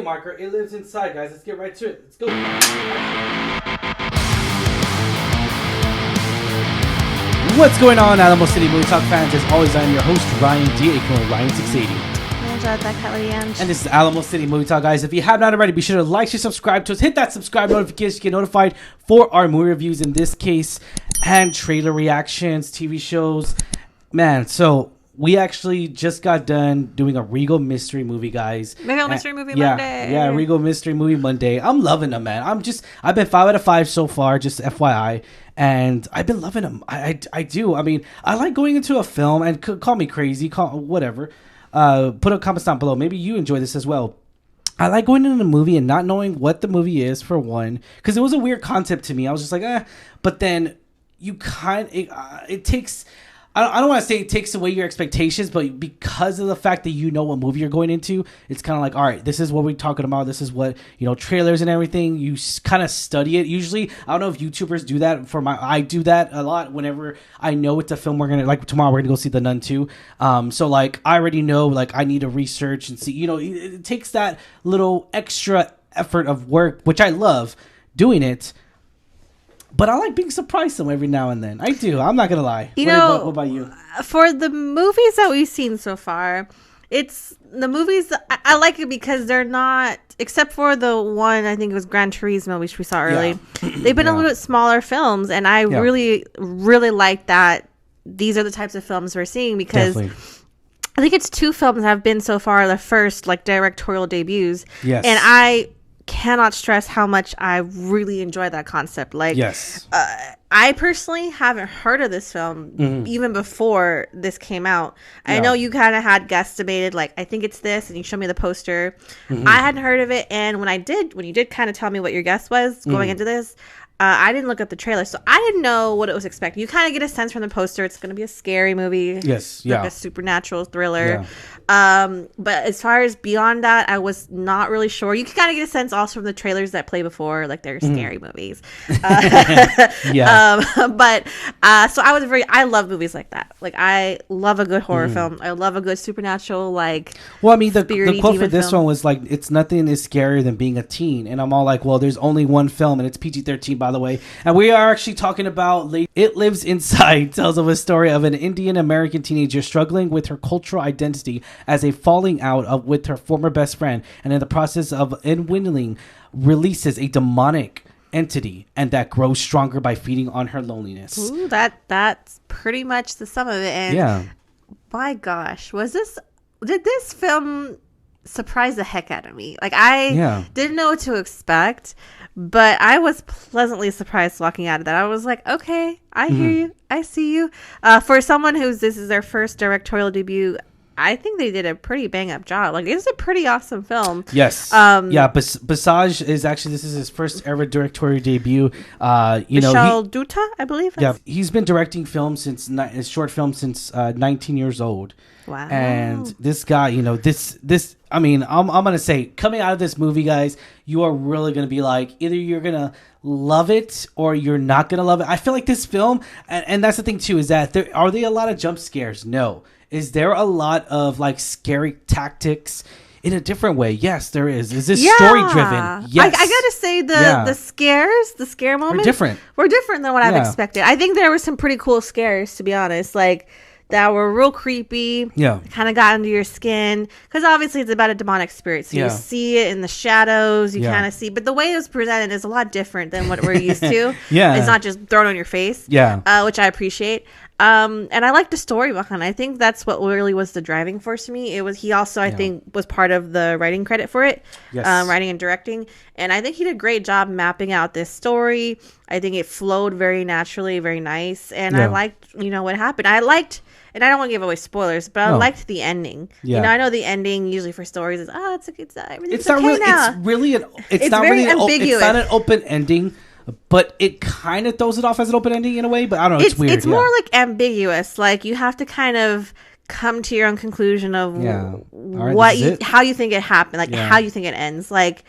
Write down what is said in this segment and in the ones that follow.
marker. It lives inside, guys. Let's get right to it. Let's go. What's going on, Alamo City Movie Talk fans? As always, I'm your host, Ryan D. aka Ryan 680. And this is Alamo City Movie Talk, guys. If you have not already, be sure to like, share, subscribe to us. Hit that subscribe notification to get notified for our movie reviews in this case, and trailer reactions, TV shows. Man, so we actually just got done doing a Regal Mystery movie, guys. Mystery Movie Monday. Yeah, Regal Mystery Movie Monday. I'm loving them, man. I've been 5 out of 5 so far, just FYI. And I've been loving them. I do. I mean, I like going into a film, and call me crazy, whatever. Put a comment down below. Maybe you enjoy this as well. I like going into a movie and not knowing what the movie is, for one, because it was a weird concept to me. I was just like, but then you it takes. I don't want to say it takes away your expectations, but because of the fact that you know what movie you're going into, it's kind of like, all right, this is what we're talking about. This is what, trailers and everything. You kind of study it. Usually, I don't know if YouTubers do that. I do that a lot whenever I know it's a film we're going to, like tomorrow, we're going to go see The Nun 2. So like, I already know, like, I need to research and see, it takes that little extra effort of work, which I love doing it. But I like being surprised every now and then. I do. I'm not going to lie. What about you? For the movies that we've seen so far, it's the movies. I like it because they're not, except for the one, I think it was Gran Turismo, which we saw early. Yeah. They've been a little bit smaller films. And I really, really like that these are the types of films we're seeing because I think it's 2 films that have been so far the first like directorial debuts. Yes. And I cannot stress how much I really enjoy that concept. Like, yes, I personally haven't heard of this film even before this came out. I know you kind of had guesstimated, like, I think it's this, and you showed me the poster. I hadn't heard of it, and when you did kind of tell me what your guess was going into this, I didn't look at the trailer, so I didn't know what it was expecting. You kind of get a sense from the poster it's going to be a scary movie. Yes, like a supernatural thriller. Yeah. But as far as beyond that, I was not really sure. You can kind of get a sense also from the trailers that play before, like they're scary movies. So I love movies like that. Like, I love a good horror film. I love a good supernatural, like, well, I mean, the quote for this one was like, it's nothing is scarier than being a teen. And I'm all like, well, there's only one film, and it's PG-13, by the way. And we are actually talking about It Lives Inside, tells of a story of an Indian American teenager struggling with her cultural identity as a falling out with her former best friend, and in the process of dwindling, releases a demonic entity, and that grows stronger by feeding on her loneliness. Ooh, that's pretty much the sum of it. And my gosh, did this film surprise the heck out of me? Like, I didn't know what to expect, but I was pleasantly surprised walking out of that. I was like, okay, I hear you, I see you. For someone this is their first directorial debut, I think they did a pretty bang up job. Like, it's a pretty awesome film. Yes. Basaj is actually, this is his first ever directorial debut. Vishal Dutta, I believe. Yeah, he's been directing films short films since 19 years old. Wow. And this guy, this. I mean, I'm gonna say, coming out of this movie, guys, you are really gonna be like, either you're gonna love it or you're not gonna love it. I feel like this film, and that's the thing too, is that are there a lot of jump scares? No. Is there a lot of like scary tactics in a different way? Yes, there is. Is this story driven? Yes. I gotta say the scare moments were different than what I've expected. I think there were some pretty cool scares, to be honest. Like, that were real creepy. Yeah. Kind of got under your skin. Because obviously it's about a demonic spirit. So you see it in the shadows. You kind of see. But the way it was presented is a lot different than what we're used to. It's not just thrown on your face. Which I appreciate. And I like the story behind it. I think that's what really was the driving force for me. He also, I think, was part of the writing credit for it. Yes. Writing and directing. And I think he did a great job mapping out this story. I think it flowed very naturally, very nice. And I liked, what happened. And I don't want to give away spoilers, but I liked the ending. Yeah. I know the ending usually for stories is, everything's okay now. It's not very ambiguous. It's not an open ending, but it kind of throws it off as an open ending in a way. But I don't know. It's weird. It's more like ambiguous. Like, you have to kind of come to your own conclusion of how you think it happened, like how you think it ends. Like,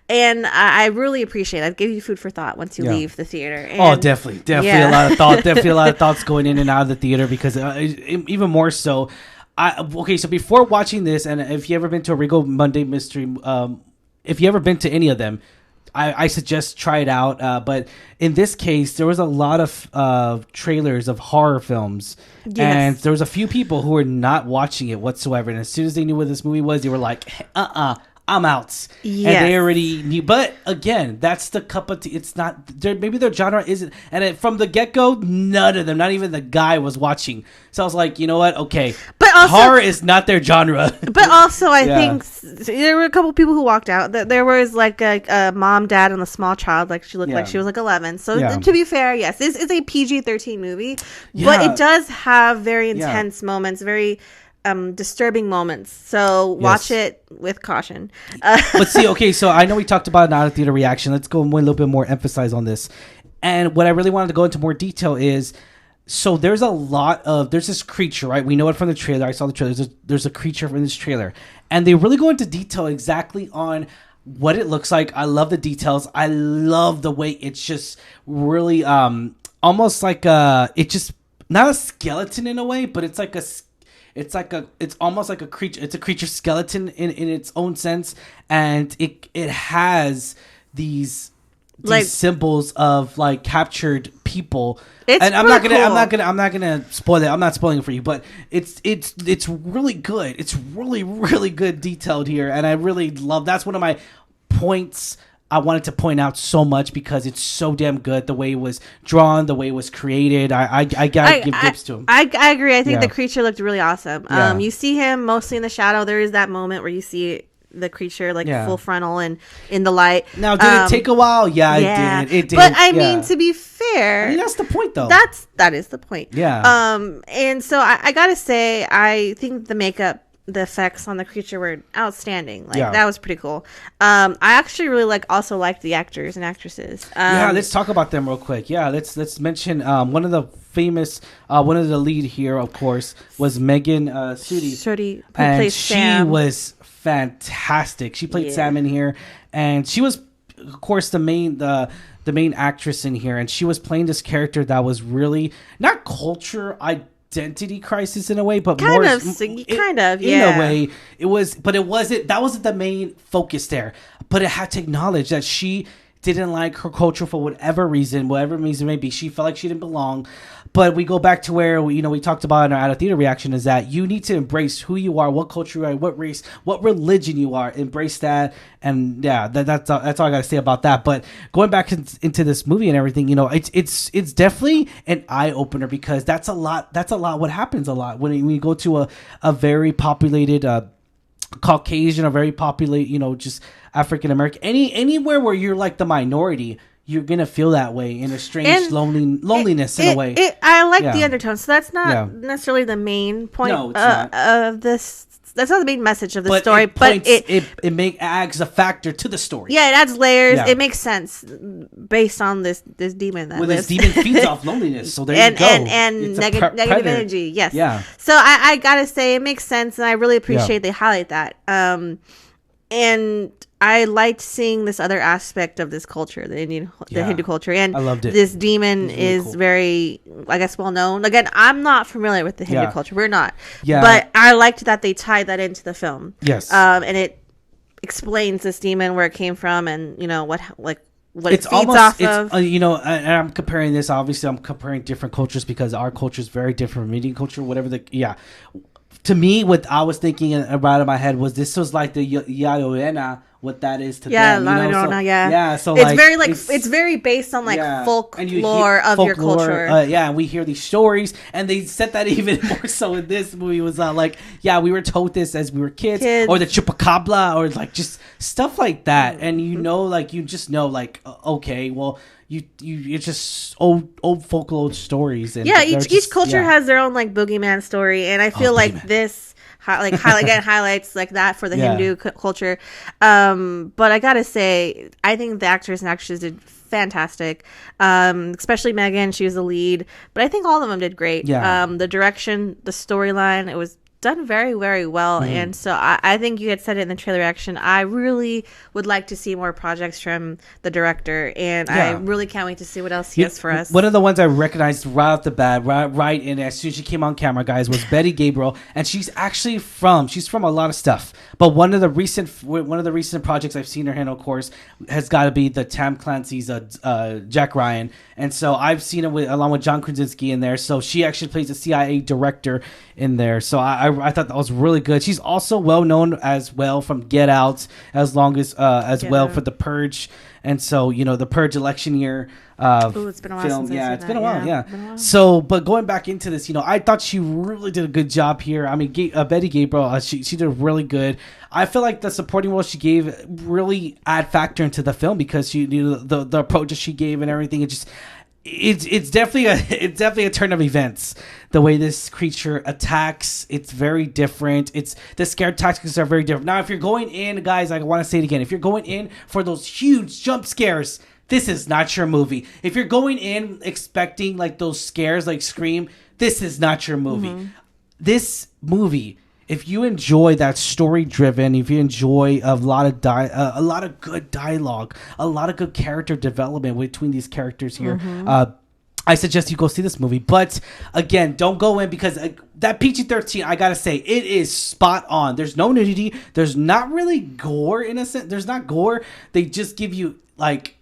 and I really appreciate it. I give you food for thought once you leave the theater. And, definitely a lot of thought. Definitely a lot of thoughts going in and out of the theater, because even more so. So before watching this, and if you ever been to a Regal Monday Mystery if you ever been to any of them, I suggest try it out. But in this case, there was a lot of trailers of horror films, and there was a few people who were not watching it whatsoever. And as soon as they knew what this movie was, they were like, I'm out. Yes. And they already knew. But again, that's the cup of tea. It's not, maybe their genre isn't. And from the get-go, none of them, not even the guy was watching. So I was like, you know what? Okay. But also, horror is not their genre. But also, I think there were a couple people who walked out. There was like a mom, dad, and a small child. Like she looked like she was like 11. So to be fair, yes, this is a PG-13 movie. But it does have very intense moments, very... disturbing moments, so watch it with caution. But see, okay, so I know we talked about an out of theater reaction. Let's go a little bit more emphasize on this. And what I really wanted to go into more detail is, so there's this creature, right? We know it from the trailer. I saw the trailer. There's a creature in this trailer, and they really go into detail exactly on what it looks like. I love the details. I love the way it's just really almost like it's just not a skeleton in a way, but it's almost like a creature. It's a creature skeleton in its own sense, and it has these like symbols of like captured people. And I'm not gonna spoil it. I'm not spoiling it for you, but it's really good. It's really, really good detailed here, and I really love. That's one of my points I wanted to point out so much because it's so damn good. The way it was drawn, the way it was created. I gotta give tips to him. I agree. I think the creature looked really awesome. You see him mostly in the shadow. There is that moment where you see the creature like full frontal and in the light. Now, did it take a while? Yeah, it did. It did. But I mean, to be fair, that's the point, though. That is the point. Yeah. And so I gotta say, I think the makeup, the effects on the creature were outstanding. Like that was pretty cool. I actually really also liked the actors and actresses. Let's talk about them real quick. Let's mention one of the famous one of the lead here, of course, was Megan Sudi, who plays Sam. She was fantastic. She played Sam in here, and she was, of course, the main actress in here, and she was playing this character that was really not identity crisis in a way, but in a way it was, but that wasn't the main focus there. But it had to acknowledge that she didn't like her culture for whatever reason it may be. She felt like she didn't belong. But we go back to where we talked about in our out of theater reaction, is that you need to embrace who you are, what culture you are, what race, what religion you are. Embrace that, and that's all I gotta say about that. But going back into this movie and everything, it's definitely an eye opener, because that's a lot. What happens a lot when you go to a very populated Caucasian, a very populated, just African American, anywhere where you're like the minority. You're gonna feel that way, in a strange loneliness in a way. I like the undertones. So that's not necessarily the main point of this. That's not the main message of the story, but it adds a factor to the story. Yeah, it adds layers. Yeah. It makes sense based on this demon that this demon feeds off loneliness. So there you go. And negative energy. Yes. Yeah. So I gotta say, it makes sense, and I really appreciate they highlight that. And I liked seeing this other aspect of this culture, the Hindu culture, and I loved it. This demon is cool. Very, I guess, well known. Again, I'm not familiar with the Hindu culture. We're not. Yeah. But I liked that they tied that into the film. Yes. And it explains this demon, where it came from, and what it's it feeds almost, off of. And I'm comparing this. Obviously, I'm comparing different cultures because our culture is very different from Indian culture. To me, what I was thinking about in my head was this was like the Yadoena, what that is to them. So it's very based on folklore of your culture. And we hear these stories, and they said that even more so in this movie was we were told this as we were kids. Or the chupacabra, or just stuff like that, and you just know okay, well. It's just old folklore stories, and each culture has their own boogeyman story, and I feel this highlights that for the Hindu culture. But I gotta say, I think the actors and actresses did fantastic, especially Megan. She was the lead, but I think all of them did great. The direction, the storyline, it was done very, very well. And so I think you had said it in the trailer reaction. I really would like to see more projects from the director, and I really can't wait to see what else he has for us. One of the ones I recognized right off the bat, right in as soon as she came on camera, guys, was Betty Gabriel, and she's from a lot of stuff. But one of the recent projects I've seen her in, of course, has got to be the Tom Clancy's Jack Ryan, and so I've seen it along with John Krasinski in there. So she actually plays a CIA director in there. So I thought that was really good. She's also well known as well from Get Out, well for The Purge. And so, the Purge election year it's been a while film. Since It's been a while. Yeah. So, but going back into this, I thought she really did a good job here. I mean, Betty Gabriel, she did really good. I feel like the supporting role she gave really add factor into the film because she, the approach that she gave and everything. It's definitely a turn of events. The way this creature attacks, it's very different. The scare tactics are very different. Now, if you're going in, guys, I want to say it again. If you're going in for those huge jump scares, this is not your movie. If you're going in expecting like those scares like Scream, this is not your movie. This movie, if you enjoy that story driven, if you enjoy a lot of good dialogue, a lot of good character development between these characters here, I suggest you go see this movie. But again, don't go in because that PG-13, I gotta say, it is spot on. There's no nudity. There's not really gore in a sense. There's not gore. They just give you like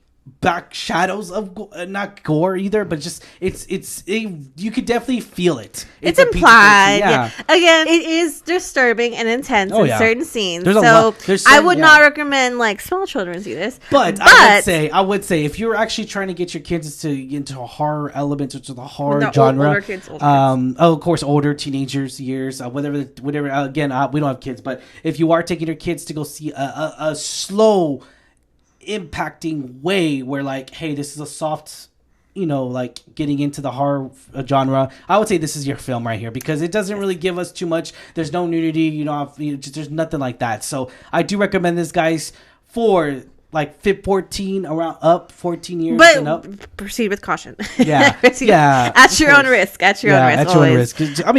back shadows of not gore either, but just you could definitely feel it. It's implied. Yeah. Again, it is disturbing and intense in certain scenes. I would not recommend like small children see this. But I would say if you're actually trying to get your kids into horror elements or to the horror genre, older kids. Of course, older teenagers years, whatever. Again, we don't have kids, but if you are taking your kids to go see a slow impacting way where like, hey, this is a soft, like getting into the horror genre, I would say this is your film right here because it doesn't really give us too much. There's no nudity, there's nothing like that. So I do recommend this, guys, for like 14 years and up. Proceed with caution. Yeah. At your own risk. At your own risk. I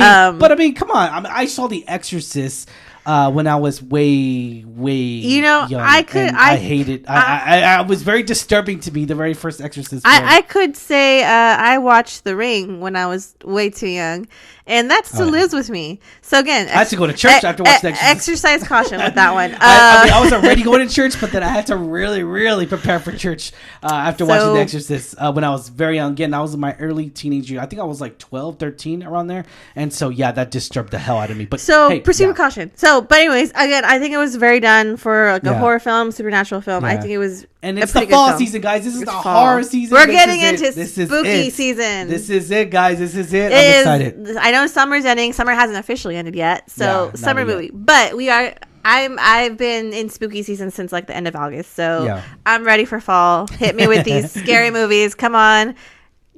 mean, come on. I saw The Exorcist when I was way young. I hated. I was very disturbing to me. The very first Exorcist. I could say I watched The Ring when I was way too young, and that still lives with me. So again, I had to go to church after watching The Exorcist. Exercise caution with that one. I was already going to church, but then I had to really, really prepare for church after watching The Exorcist when I was very young. Again, I was in my early teenage year. I think I was like 12, 13 around there, and so that disturbed the hell out of me. But proceed with caution. But anyways, again, I think it was very done for like a horror film, supernatural film. I think it was, and it's the fall season, guys. This is the horror season. We're getting into spooky season. This is it, guys. This is it. I'm excited. I know summer's ending. Summer hasn't officially ended yet, so summer movie. But we are. I've been in spooky season since like the end of August, so I'm ready for fall. Hit me with these scary movies. Come on.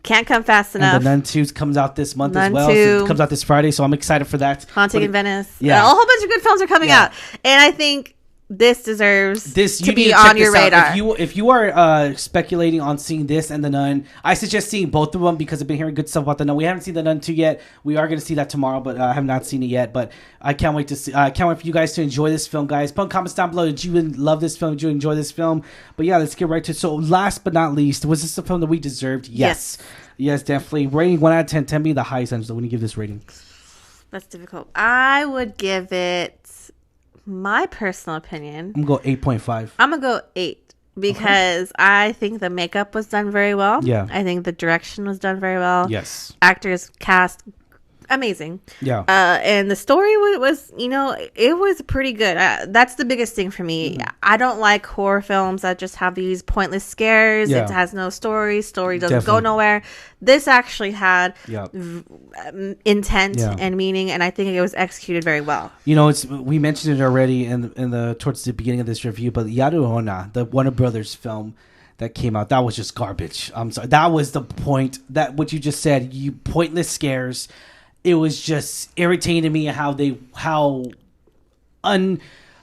Can't come fast enough. And the Nun 2 comes out this month as well. So it comes out this Friday, so I'm excited for that. Haunting in Venice. Yeah. A whole bunch of good films are coming out. And I think this deserves to be on your radar. If you are speculating on seeing this and The Nun, I suggest seeing both of them because I've been hearing good stuff about The Nun. We haven't seen The Nun 2 yet. We are going to see that tomorrow, but I have not seen it yet. But I can't wait to see. I can't wait for you guys to enjoy this film, guys. Put comments down below. Did you love this film? Did you enjoy this film? But let's get right to it. So last but not least, was this a film that we deserved? Yes. Yes, definitely. Rating 1 out of 10. Tell me the highest, Angela. When you give this rating, that's difficult. I would give it my personal opinion. I'm gonna go 8.5. I'm gonna go 8 because I think the makeup was done very well. Yeah, I think the direction was done very well. Yes, actors, cast, amazing. Yeah, and the story was it was pretty good. That's the biggest thing for me. I don't like horror films that just have these pointless scares. It has no story doesn't go nowhere. This actually had intent and meaning, and I think it was executed very well. We mentioned it already in the towards the beginning of this review, but La Llorona, the Warner Brothers film that came out, that was just garbage. I'm sorry, that was the point. That what you just said, pointless scares. It was just irritating to me how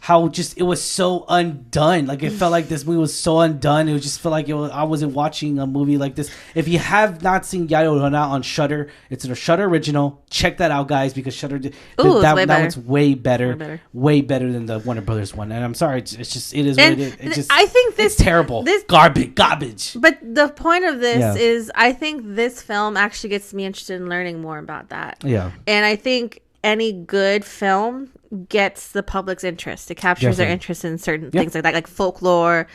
how just it was so undone. Like it felt like this movie was so undone. It would just feel like I wasn't watching a movie like this. If you have not seen Ya Llorona on Shudder, it's a Shudder original. Check that out, guys, because Shudder that one's way better than the Warner Brothers one. And I'm sorry, it is what it is. It just, I think it's terrible. This garbage. But the point of this is, I think this film actually gets me interested in learning more about that. Yeah, and I think any good film gets the public's interest. It captures their interest in certain things like that, like folklore,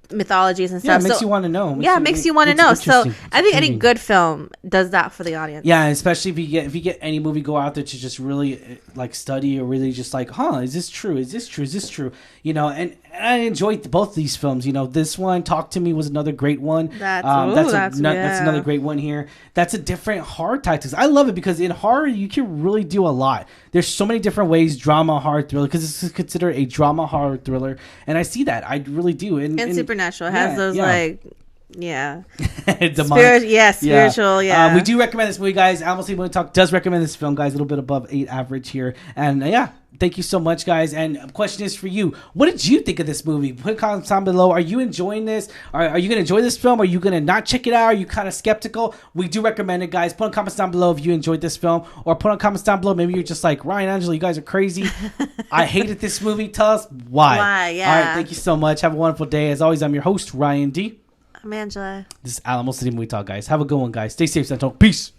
mythologies and stuff. Yeah, it makes you want to know. Makes you want to know. So I think any good film does that for the audience. Yeah, especially if you get any movie go out there to just really like study or really just like, is this true? Is this true? You know, and I enjoyed both these films. You know, this one, Talk to Me, was another great one. That's another great one here. That's a different horror tactics. I love it because in horror you can really do a lot. There's so many different ways, drama, horror, thriller, because this is considered a drama, horror, thriller, and I see that. I really do. And Supernatural has those like. Yeah. Spiritual. We do recommend this movie, guys. Alamo City Movie Talk does recommend this film, guys. A little bit above 8 average here. And thank you so much, guys. And the question is for you. What did you think of this movie? Put a comment down below. Are you enjoying this? Are you going to enjoy this film? Are you going to not check it out? Are you kind of skeptical? We do recommend it, guys. Put in comments down below if you enjoyed this film. Or put in comments down below. Maybe you're just like, Ryan, Angela, you guys are crazy. I hated this movie. Tell us why. Yeah. All right. Thank you so much. Have a wonderful day. As always, I'm your host, Ryan D. I'm Angela. This is Alamo City Movie Talk, guys. Have a good one, guys. Stay safe, Central. Peace.